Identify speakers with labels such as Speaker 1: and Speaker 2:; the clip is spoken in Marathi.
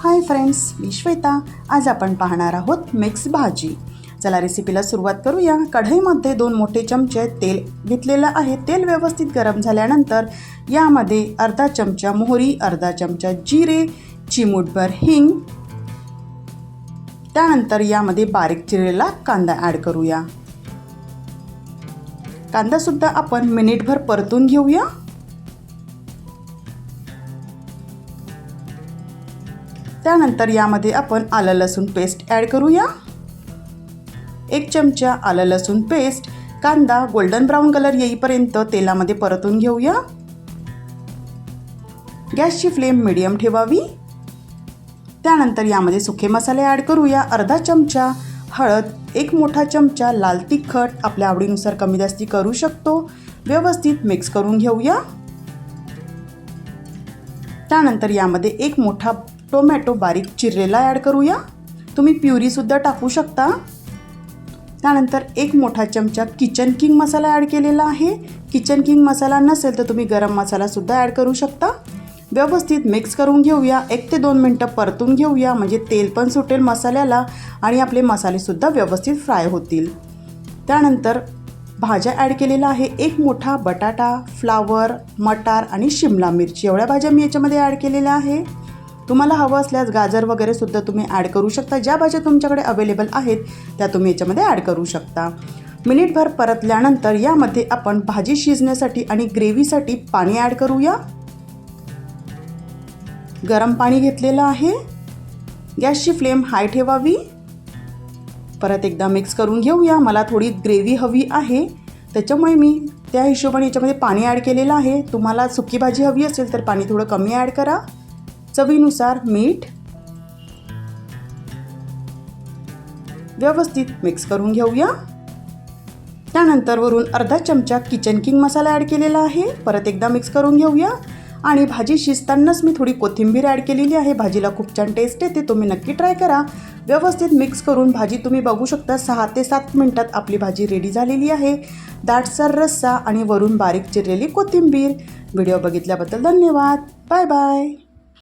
Speaker 1: हाय फ्रेंड्स, मी श्वेता। आज आपण पाहणार आहोत मिक्स भाजी। चला रेसिपीला सुरुवात करूया। कढईमध्ये 2 मोठे चमचे तेल घेतलेलं आहे। तेल व्यवस्थित गरम झाल्यानंतर यामध्ये अर्धा चमचा मोहरी, अर्धा चमचा जिरे, चिमूटभर हिंग, त्यानंतर यामध्ये बारीक चिरलेला कांदा ॲड करूया। कांदा सुद्धा आपण मिनिटभर परतून घेऊया। त्यानंतर यामध्ये आपण आलं लसूण पेस्ट ॲड करूया। 1 चमचा आलं लसूण पेस्ट। कांदा गोल्डन ब्राऊन कलर येईपर्यंत तेलामध्ये परतून घेऊया। गॅसची फ्लेम मीडियम ठेवावी। त्यानंतर यामध्ये सुके मसाले ॲड करूया। अर्धा चमचा हळद, 1 मोठा चमचा लाल तिखट, आपल्या आवडीनुसार कमी जास्ती करू शकतो। व्यवस्थित मिक्स करून घेऊया। त्यानंतर यामध्ये 1 मोठा टोमॅटो बारीक चिरलेला ॲड करूया। तुम्ही प्युरी सुद्धा टाकू शकता। त्यानंतर 1 मोठा चमचा किचन किंग मसाला ॲड केलेला आहे। किचन किंग मसाला नसेल तर तुम्ही गरम मसाला सुद्धा ॲड करू शकता। व्यवस्थित मिक्स करून घेऊया। 1 ते 2 मिनिटं परतून घेऊया, म्हणजे तेल पण सुटेल मसाल्याला आणि आपले मसाले सुद्धा व्यवस्थित फ्राय होतील। त्यानंतर भाज्या ॲड केलेला आहे। 1 मोठा बटाटा, फ्लावर, मटार आणि शिमला मिरची, एवढ्या भाज्या मी याच्यामध्ये ॲड केलेल्या आहे। तुम्हाला हवं असल्यास गाजर वगैरे सुद्धा तुम्ही ॲड करू शकता। ज्या भाज्या तुमच्याकडे अवेलेबल आहेत त्या तुम्ही याच्यामध्ये ॲड करू शकता। मिनिटभर परतल्यानंतर यामध्ये आपण भाजी शिजण्यासाठी आणि ग्रेव्हीसाठी पाणी ॲड करूया। गरम पाणी घेतलेलं आहे। गॅसची फ्लेम हाय ठेवावी। परत एकदा मिक्स करून घेऊया। मला थोडी ग्रेव्ही हवी आहे, त्याच्यामुळे मी त्या हिशोबाने याच्यामध्ये पाणी ॲड केलेलं आहे। तुम्हाला सुकी भाजी हवी असेल तर पाणी थोडं कमी ॲड करा। चवीनुसार मीठ। व्यवस्थित मिक्स करून घेऊया। त्यानंतर वरून अर्धा चमचा किचन किंग मसाला ॲड केलेला आहे। परत एकदा मिक्स करून घेऊया। आणि भाजी शिजतानाच मी थोडी कोथिंबीर ॲड केलेली आहे। भाजीला खूप छान टेस्ट येते, तुम्ही नक्की ट्राय करा। व्यवस्थित मिक्स करून भाजी तुम्ही बघू शकता 6 ते 7 मिनिटात आपली भाजी रेडी झालेली आहे। दाटसर रस्सा आणि वरून बारीक चिरलेली कोथिंबीर। व्हिडिओ बघितल्याबद्दल धन्यवाद। Bye bye.